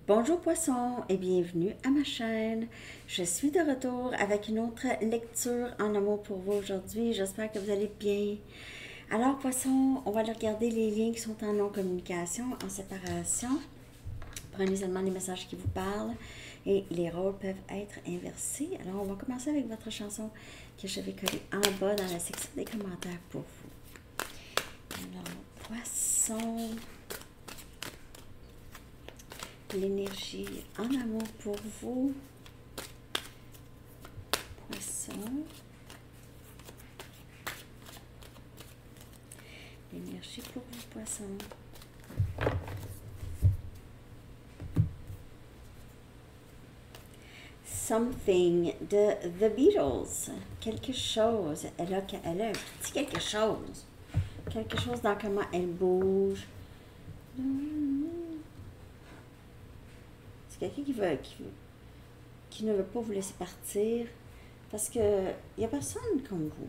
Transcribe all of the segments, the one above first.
Bonjour Poisson et bienvenue à ma chaîne. Je suis de retour avec une autre lecture en amour pour vous aujourd'hui. J'espère que vous allez bien. Alors Poisson, on va aller regarder les liens qui sont en non-communication, en séparation. Prenez seulement les messages qui vous parlent et les rôles peuvent être inversés. Alors on va commencer avec votre chanson que je vais coller en bas dans la section des commentaires pour vous. Alors Poisson... L'énergie en amour pour vous, Poisson. L'énergie pour vous, Poisson. Something de The Beatles. Quelque chose. Elle a un petit quelque chose. Quelque chose dans comment elle bouge. Quelqu'un qui ne veut pas vous laisser partir parce que il n'y a personne comme vous.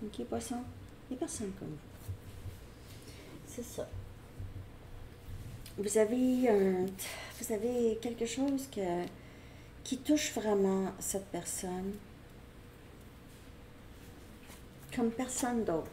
Ok, Poisson? Il n'y a personne comme vous. C'est ça. Vous avez quelque chose qui touche vraiment cette personne comme personne d'autre.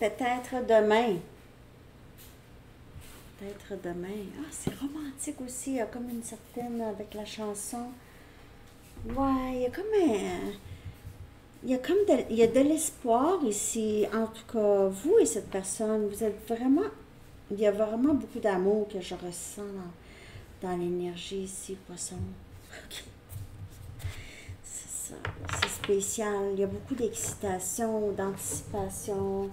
Peut-être demain. Peut-être demain. Ah, c'est romantique aussi. Il y a comme une certaine, avec la chanson. Ouais, il y a comme il y a de l'espoir ici. En tout cas, vous et cette personne, vous êtes vraiment... Il y a vraiment beaucoup d'amour que je ressens dans l'énergie ici, Poisson. Ok. C'est ça. C'est spécial. Il y a beaucoup d'excitation, d'anticipation.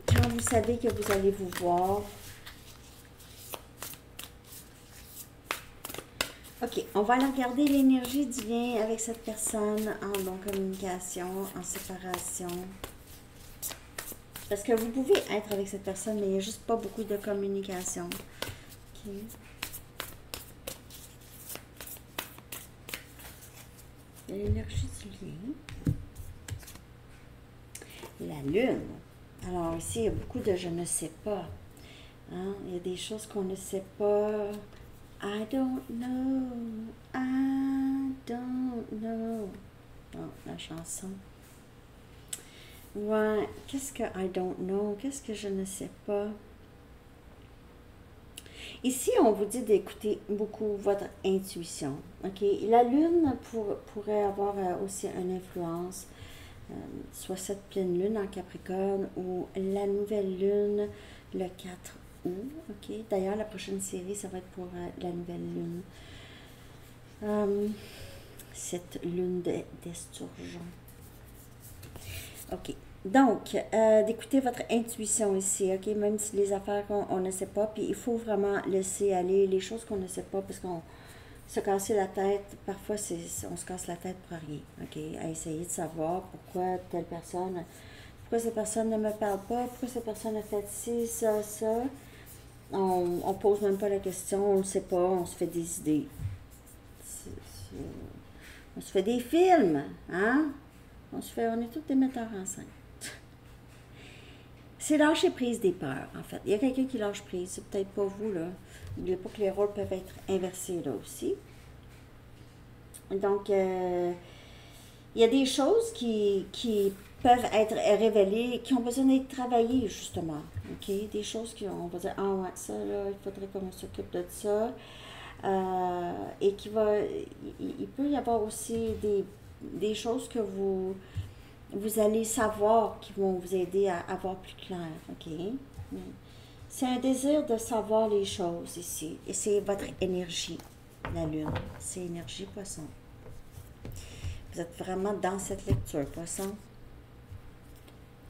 Quand vous savez que vous allez vous voir. Ok, on va aller regarder l'énergie du lien avec cette personne en non-communication, en séparation. Parce que vous pouvez être avec cette personne, mais il n'y a juste pas beaucoup de communication. Ok. L'énergie du lien. La lune. Alors ici, il y a beaucoup de je ne sais pas. Hein? Il y a des choses qu'on ne sait pas. I don't know. I don't know. Oh, la chanson. Ouais, qu'est-ce que I don't know? Qu'est-ce que je ne sais pas? Ici, on vous dit d'écouter beaucoup votre intuition. Ok, la lune pourrait avoir aussi une influence. Soit cette pleine lune en Capricorne ou la nouvelle lune le 4 août. Ok. D'ailleurs, la prochaine série, ça va être pour la nouvelle lune. Cette lune d'Esturgeon. Ok. Donc, d'écouter votre intuition ici, ok? Même si les affaires on ne sait pas, puis il faut vraiment laisser aller les choses qu'on ne sait pas, parce qu'on se casser la tête, parfois on se casse la tête pour rien, ok? À essayer de savoir pourquoi telle personne, pourquoi cette personne ne me parle pas, pourquoi cette personne a fait ci, ça, ça. On pose même pas la question, on ne sait pas, on se fait des idées. On se fait des films, hein? On est tous des metteurs en scène. C'est lâcher prise des peurs, en fait. Il y a quelqu'un qui lâche prise, c'est peut-être pas vous, là. N'oubliez pas que les rôles peuvent être inversés, là aussi. Donc, il y a des choses qui peuvent être révélées, qui ont besoin d'être travaillées, justement. OK? Des choses on va dire, ah ouais, ça, là, il faudrait qu'on s'occupe de ça. Et il peut y avoir aussi des choses que vous allez savoir qui vont vous aider à voir plus clair. OK? C'est un désir de savoir les choses ici. Et c'est votre énergie, la lune. C'est énergie Poisson. Vous êtes vraiment dans cette lecture, Poisson.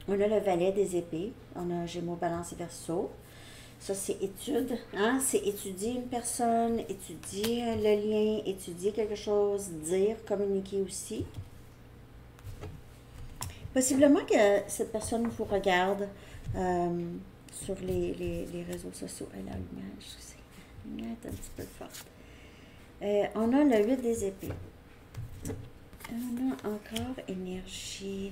On a le valet des épées. On a Gémeaux, Balance et Verseau. Ça, c'est étude. Hein? C'est étudier une personne, étudier le lien, étudier quelque chose, dire, communiquer aussi. Possiblement que cette personne vous regarde sur les réseaux sociaux. Et la lumière, je sais, la lumière est un petit peu forte. On a le 8 des épées. On a encore énergie.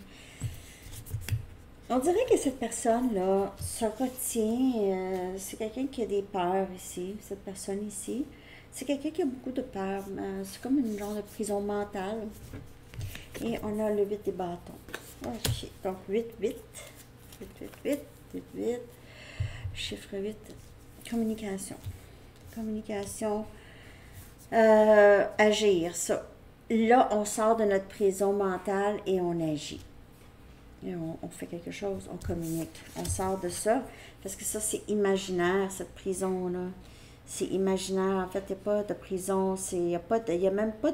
On dirait que cette personne-là se retient. C'est quelqu'un qui a des peurs ici, cette personne ici. C'est quelqu'un qui a beaucoup de peurs. C'est comme une genre de prison mentale. Et on a le 8 des bâtons. Ok, donc 8, 8. 8, 8, 8, 8, 8. Chiffre 8. Communication. Communication. Agir, ça. Là, on sort de notre prison mentale et on agit. Et on fait quelque chose, on communique. On sort de ça, parce que ça, c'est imaginaire, cette prison-là. C'est imaginaire. En fait, il n'y a pas de prison, il n'y a même pas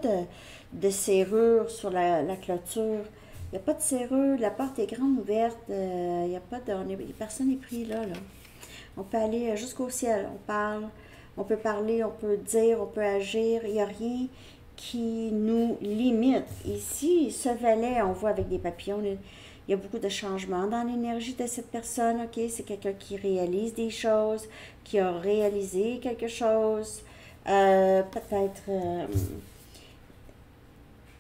de serrure sur la clôture. Il n'y a pas de serrure, la porte est grande ouverte. Il n'y a pas de... personne n'est pris là. On peut aller jusqu'au ciel, on parle, on peut parler, on peut dire, on peut agir. Il n'y a rien qui nous limite. Ici, ce valet, on voit avec des papillons, il y a beaucoup de changements dans l'énergie de cette personne, ok? C'est quelqu'un qui réalise des choses, qui a réalisé quelque chose. Peut-être...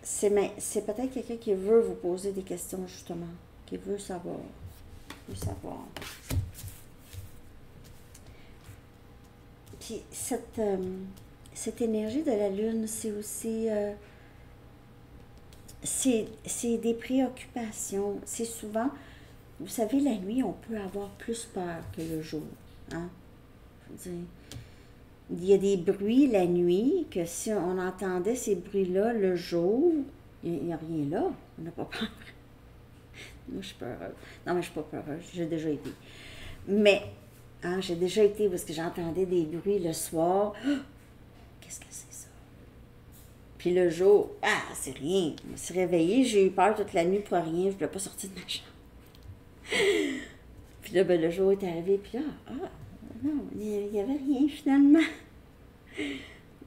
c'est peut-être quelqu'un qui veut vous poser des questions, justement, qui veut savoir. Puis cette énergie de la lune, c'est aussi... c'est des préoccupations. C'est souvent... Vous savez, la nuit, on peut avoir plus peur que le jour. Hein? Je veux dire, il y a des bruits la nuit que si on entendait ces bruits-là le jour, il n'y a rien là. On n'a pas peur. Moi, je suis peureuse. Non, mais je ne suis pas peureuse. J'ai déjà été. Mais, hein, j'ai déjà été parce que j'entendais des bruits le soir. Qu'est-ce que c'est ça? Puis le jour, c'est rien. Je me suis réveillée, j'ai eu peur toute la nuit pour rien. Je ne voulais pas sortir de ma chambre. Puis là, le jour est arrivé, puis là, non, il n'y avait rien finalement.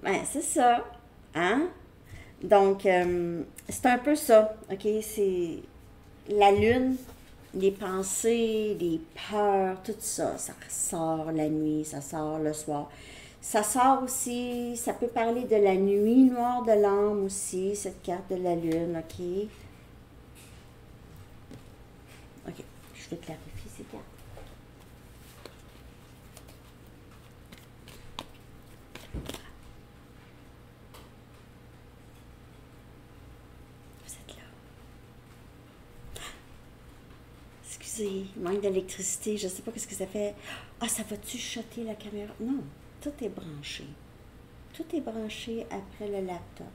Ben, c'est ça. Hein? Donc, c'est un peu ça. OK? C'est la lune, les pensées, les peurs, tout ça. Ça sort la nuit, ça sort le soir. Ça sort aussi, ça peut parler de la nuit noire de l'âme aussi, cette carte de la lune. OK? OK. Je vais clarifier ces cartes. Il manque d'électricité, je ne sais pas ce que ça fait. Ça va-tu shotter la caméra? Non, tout est branché. Tout est branché après le laptop.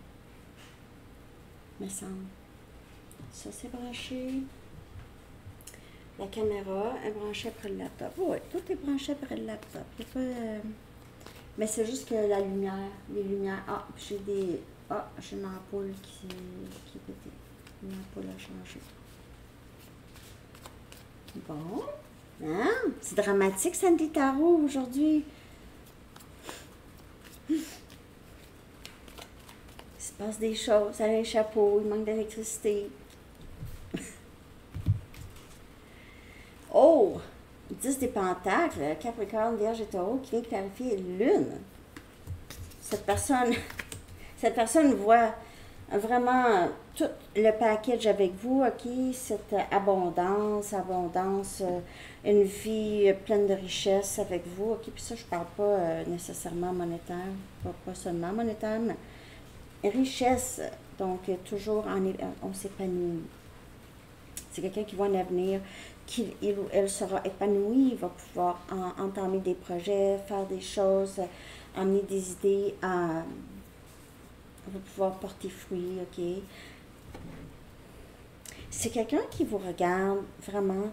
Me semble. Ça, c'est branché. La caméra est branchée après le laptop. Oui, tout est branché après le laptop. Mais c'est juste que la lumière, les lumières... j'ai une ampoule qui est pétée. Une ampoule a changé. Bon, hein? C'est dramatique, Sandy Tarot, aujourd'hui. Il se passe des choses, elle a un chapeau, il manque d'électricité. 10 des pentacles, Capricorne, Vierge et Taureau, qui vient clarifier Lune. Cette personne voit vraiment tout le package avec vous, ok, cette abondance, une vie pleine de richesse avec vous, ok, puis ça, je parle pas nécessairement monétaire, pas seulement monétaire, mais richesse, donc toujours on s'épanouit. C'est quelqu'un qui voit un avenir, il ou elle sera épanoui, il va pouvoir entamer des projets, faire des choses, amener des idées à... va pouvoir porter fruit, ok? C'est quelqu'un qui vous regarde vraiment.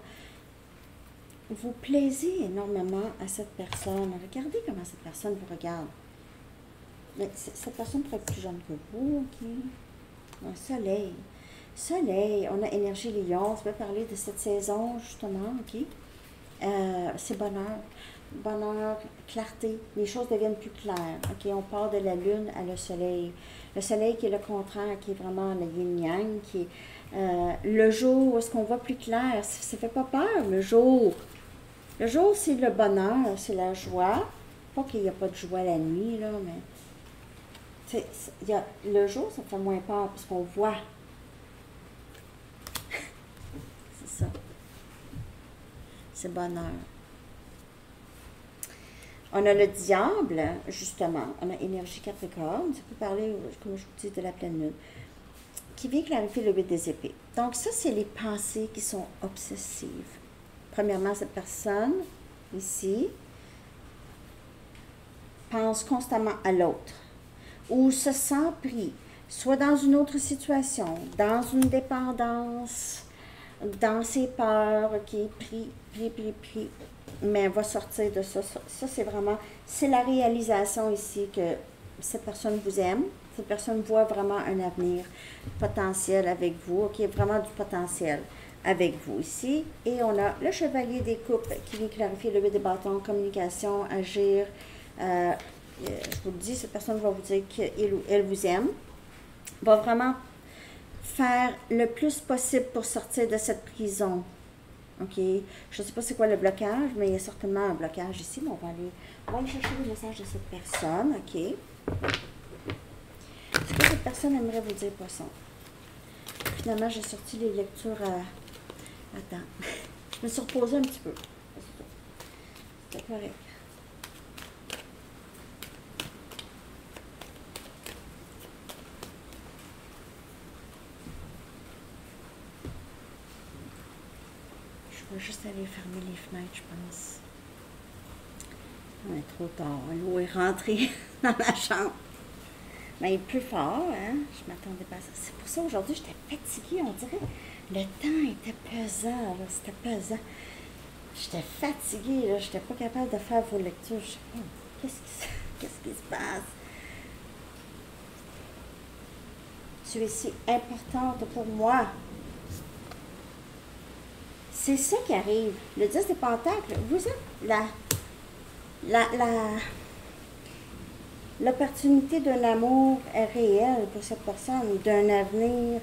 Vous plaisez énormément à cette personne. Regardez comment cette personne vous regarde. Mais cette personne pourrait être plus jeune que vous, ok? Un soleil. Soleil, on a énergie lion. Ça peut parler de cette saison, justement, ok? C'est bonheur. Bonheur, clarté. Les choses deviennent plus claires, ok? On part de la lune à le soleil. Le soleil qui est le contraire, qui est vraiment le yin-yang, qui est le jour où est-ce qu'on voit plus clair. Ça ne fait pas peur, le jour. Le jour, c'est le bonheur, c'est la joie. Pas qu'il n'y a pas de joie la nuit, là, mais... le jour, ça fait moins peur, parce qu'on voit. ça. C'est bonheur. On a le diable, justement. On a énergie Capricorne. Ça peut parler, comme je vous dis, de la pleine lune. Qui vient clarifier le 8 des épées. Donc, ça, c'est les pensées qui sont obsessives. Premièrement, cette personne, ici, pense constamment à l'autre. Ou se sent pris. Soit dans une autre situation, dans une dépendance, dans ses peurs, pris, mais elle va sortir de ça. Ça, c'est vraiment, c'est la réalisation ici que cette personne vous aime, cette personne voit vraiment un avenir potentiel avec vous, ok, vraiment du potentiel avec vous ici. Et on a le chevalier des coupes qui vient clarifier le 8 des bâtons, communication, agir. Je vous le dis, cette personne va vous dire qu'il ou elle vous aime, va vraiment faire le plus possible pour sortir de cette prison. OK? Je ne sais pas c'est quoi le blocage, mais il y a certainement un blocage ici. Mais on va aller chercher le message de cette personne. OK? Ce que cette personne aimerait vous dire, poisson? Finalement, j'ai sorti les lectures à... Attends. Je me suis reposée un petit peu. C'est correct. Je vais juste aller fermer les fenêtres, je pense. On est trop tard. L'eau est rentrée dans ma chambre. Mais il pleut fort, hein? Je m'attendais pas à ça. C'est pour ça aujourd'hui, j'étais fatiguée. On dirait le temps était pesant, là. C'était pesant. J'étais fatiguée, là. J'étais pas capable de faire vos lectures. Je sais pas. Qu'est-ce qui se passe? Tu es si importante pour moi. C'est ça qui arrive. Le 10 des pentacles, vous êtes l'opportunité d'un amour est réelle pour cette personne, d'un avenir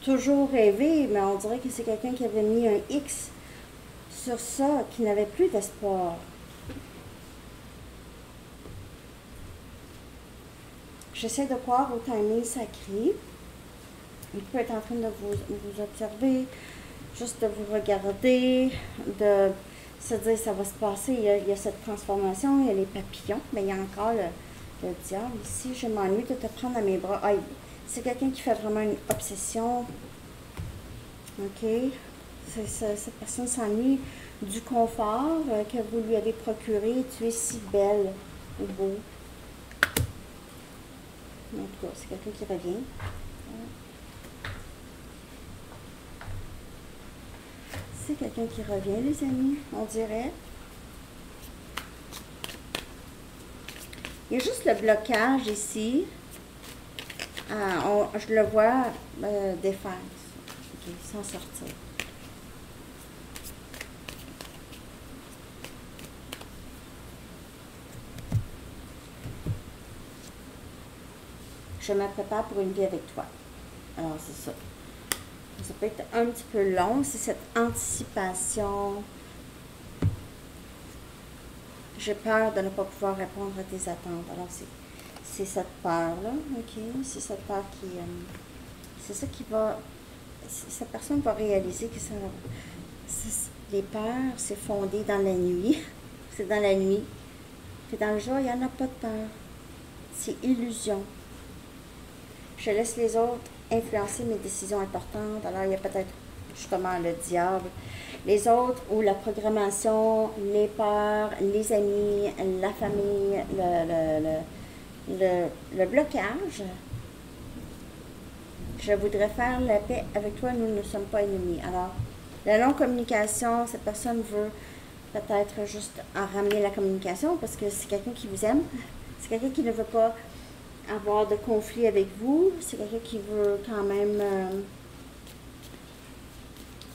toujours rêvé, mais on dirait que c'est quelqu'un qui avait mis un X sur ça, qui n'avait plus d'espoir. J'essaie de croire au timing sacré. Il peut être en train de vous observer, juste de vous regarder, de se dire ça va se passer. Il y a cette transformation, il y a les papillons, mais il y a encore le diable ici. Je m'ennuie de te prendre à mes bras. Ah, c'est quelqu'un qui fait vraiment une obsession. OK? Cette personne s'ennuie du confort que vous lui avez procuré. Tu es si belle ou beau. En tout cas, c'est quelqu'un qui revient. C'est quelqu'un qui revient, les amis, on dirait. Il y a juste le blocage ici. Je le vois défaire. OK, sans sortir. Je me prépare pour une vie avec toi. Alors, c'est ça. Ça peut être un petit peu long, c'est cette anticipation. J'ai peur de ne pas pouvoir répondre à tes attentes. Alors, c'est cette peur-là, OK? C'est cette peur qui... c'est ça qui va... Cette personne va réaliser que ça... Les peurs, c'est fondé dans la nuit. C'est dans la nuit. Puis dans le jour, il n'y en a pas de peur. C'est illusion. Je laisse les autres influencer mes décisions importantes. Alors, il y a peut-être justement le diable. Les autres, ou la programmation, les peurs, les amis, la famille, le blocage. Je voudrais faire la paix avec toi, nous ne sommes pas ennemis. Alors, la non-communication, cette personne veut peut-être juste en ramener la communication parce que c'est quelqu'un qui vous aime. C'est quelqu'un qui ne veut pas avoir de conflit avec vous. C'est quelqu'un qui veut quand même...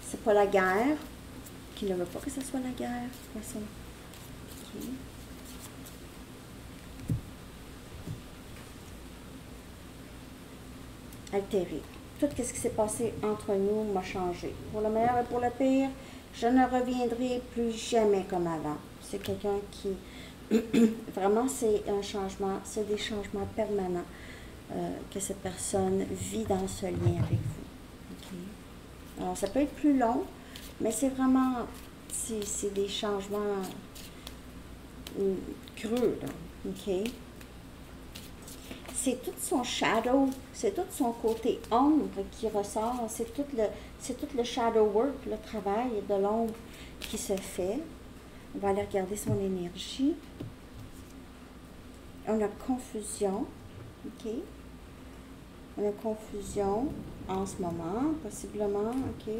c'est pas la guerre. Qui ne veut pas que ce soit la guerre. Poisson. Okay. Altéré. Tout ce qui s'est passé entre nous m'a changé. Pour le meilleur et pour le pire, je ne reviendrai plus jamais comme avant. C'est quelqu'un qui... vraiment, c'est un changement, c'est des changements permanents que cette personne vit dans ce lien avec vous. Okay. Alors, ça peut être plus long. Mais c'est vraiment, c'est des changements creux, là, OK? C'est tout son shadow, c'est tout son côté ombre qui ressort, c'est tout le shadow work, le travail de l'ombre qui se fait. On va aller regarder son énergie. On a confusion, OK? On a confusion en ce moment, possiblement, OK?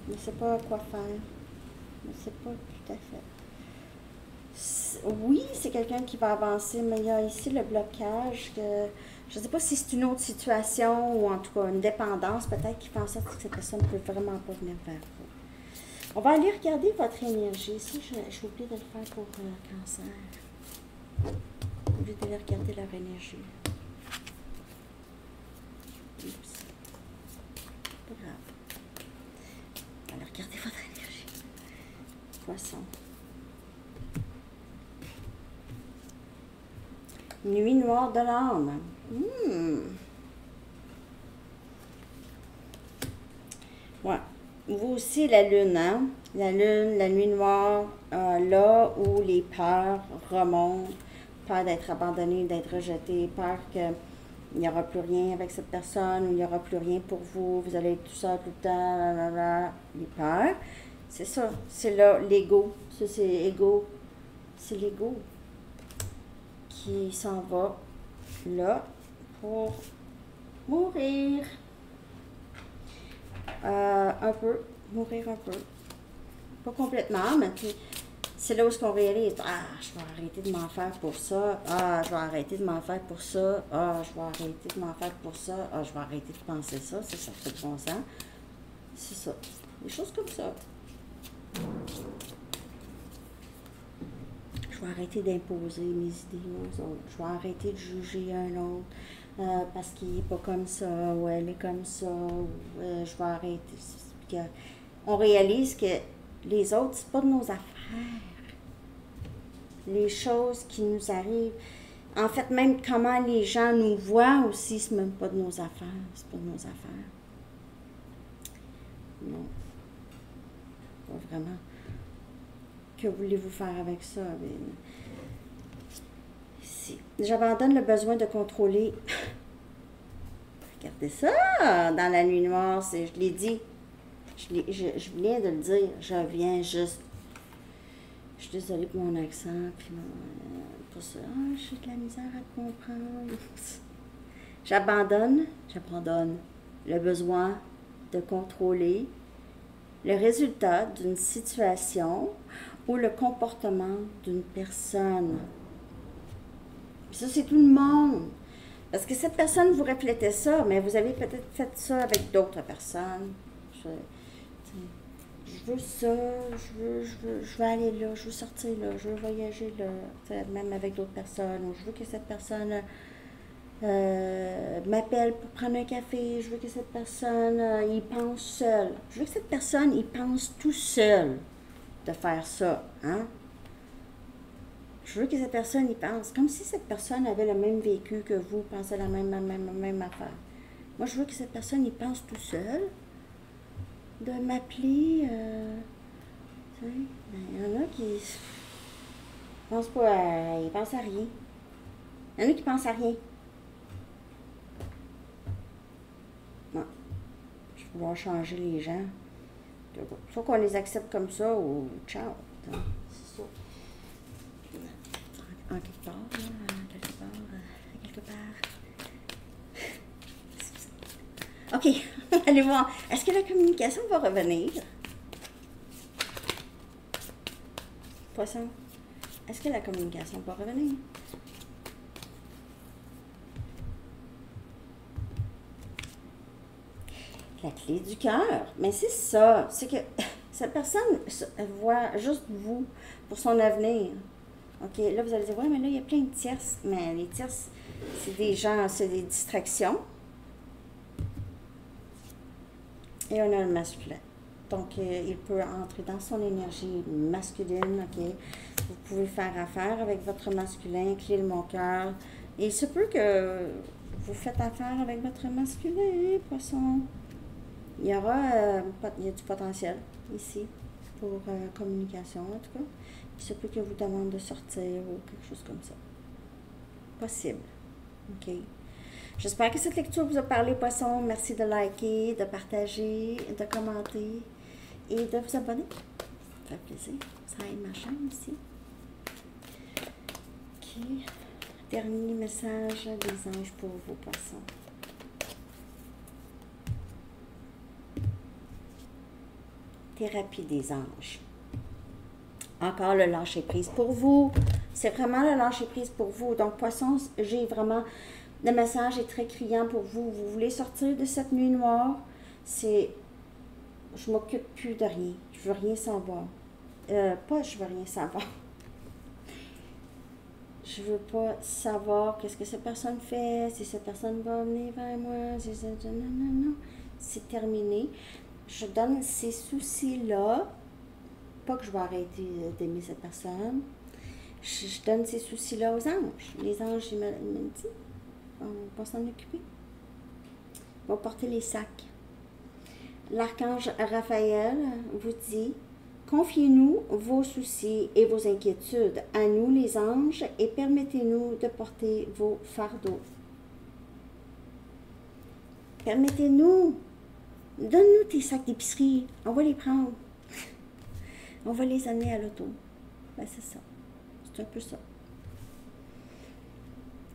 Je ne sais pas quoi faire. Je ne sais pas tout à fait. Oui, c'est quelqu'un qui va avancer, mais il y a ici le blocage. Je ne sais pas si c'est une autre situation ou en tout cas une dépendance peut-être qui fait en sorte que cette personne ne peut vraiment pas venir vers vous. On va aller regarder votre énergie. Ça, j'ai oublié de le faire pour cancer. J'ai oublié d'aller regarder leur énergie. Oups. Pas grave. On va aller regarder votre énergie. Poisson. Nuit noire de l'âme. Ouais. Vous aussi, la lune, hein? La lune, la nuit noire, là où les peurs remontent, peur d'être abandonné, d'être rejeté, peur qu'il n'y aura plus rien avec cette personne, ou il n'y aura plus rien pour vous, vous allez être tout seul tout le temps, blablabla, les peurs. C'est ça, c'est là l'ego. Ça, c'est l'ego. C'est l'ego qui s'en va là pour mourir. Un peu, mourir un peu. Pas complètement, mais puis c'est là où on réalise, je vais arrêter de m'en faire pour ça, je vais arrêter de m'en faire pour ça, je vais arrêter de m'en faire pour ça, je vais arrêter de penser ça fait de bon sens. C'est ça. Des choses comme ça. Je vais arrêter d'imposer mes idées aux autres. Je vais arrêter de juger un autre parce qu'il n'est pas comme ça ou elle est comme ça. Je vais arrêter. On réalise que les autres, c'est pas de nos affaires. Les choses qui nous arrivent. En fait, même comment les gens nous voient aussi, c'est même pas de nos affaires. C'est pas de nos affaires. Non. Pas vraiment. Que voulez-vous faire avec ça? Ici. J'abandonne le besoin de contrôler. Regardez ça! Dans la nuit noire, je l'ai dit. Je viens de le dire. Je viens juste. Je suis désolée pour mon accent. Puis pour ça, j'ai de la misère à te comprendre. J'abandonne le besoin de contrôler le résultat d'une situation ou le comportement d'une personne. Puis ça, c'est tout le monde. Parce que cette personne vous reflétait ça, mais vous avez peut-être fait ça avec d'autres personnes. Je veux ça, je veux aller là, je veux sortir là, je veux voyager là, même avec d'autres personnes. Ou je veux que cette personne m'appelle pour prendre un café, je veux que cette personne y pense seul. Je veux que cette personne y pense tout seul de faire ça, hein? Je veux que cette personne y pense, comme si cette personne avait le même vécu que vous, pensait la même affaire. Moi, je veux que cette personne y pense tout seul, de m'appeler, il y en a qui pensent pas ils pensent à rien. Il y en a qui pensent à rien. Non. Je vais vouloir changer les gens. Soit qu'on les accepte comme ça ou ciao. C'est ça. En quelque part, à quelque part. OK, allez voir. Est-ce que la communication va revenir? Poisson, est-ce que la communication va revenir? La clé du cœur. Mais c'est ça. C'est que cette personne voit juste vous pour son avenir. OK, là, vous allez dire, ouais, mais là, il y a plein de tierces. Mais les tierces, c'est des gens, c'est des distractions. Et on a le masculin. Donc, il peut entrer dans son énergie masculine, OK? Vous pouvez faire affaire avec votre masculin, clé de mon cœur. Et il se peut que vous faites affaire avec votre masculin, poisson. Il y aura il y a du potentiel ici pour communication, en tout cas. Il se peut que vous demande de sortir ou quelque chose comme ça. Possible. OK. J'espère que cette lecture vous a parlé, Poisson. Merci de liker, de partager, de commenter et de vous abonner. Ça fait plaisir. Ça aide ma chaîne ici. OK. Dernier message des anges pour vos poissons. Thérapie des anges. Encore le lâcher-prise pour vous. C'est vraiment le lâcher-prise pour vous. Donc, poissons, j'ai vraiment... Le message est très criant pour vous. Vous voulez sortir de cette nuit noire. C'est... Je m'occupe plus de rien. Je veux rien savoir. Pas je veux rien savoir. Je veux pas savoir qu'est-ce que cette personne fait, si cette personne va venir vers moi. Non. C'est terminé. Je donne ces soucis-là. Pas que je vais arrêter d'aimer cette personne. Je donne ces soucis-là aux anges. Les anges, ils me disent, on va s'en occuper. On va porter les sacs. L'archange Raphaël vous dit, confiez-nous vos soucis et vos inquiétudes à nous les anges et permettez-nous de porter vos fardeaux. Permettez-nous, donne-nous tes sacs d'épicerie, on va les prendre. On va les amener à l'auto. Ben, c'est ça. C'est un peu ça.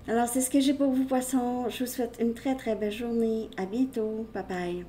Alors, c'est ce que j'ai pour vous, poissons. Je vous souhaite une très, très belle journée. À bientôt. Bye bye.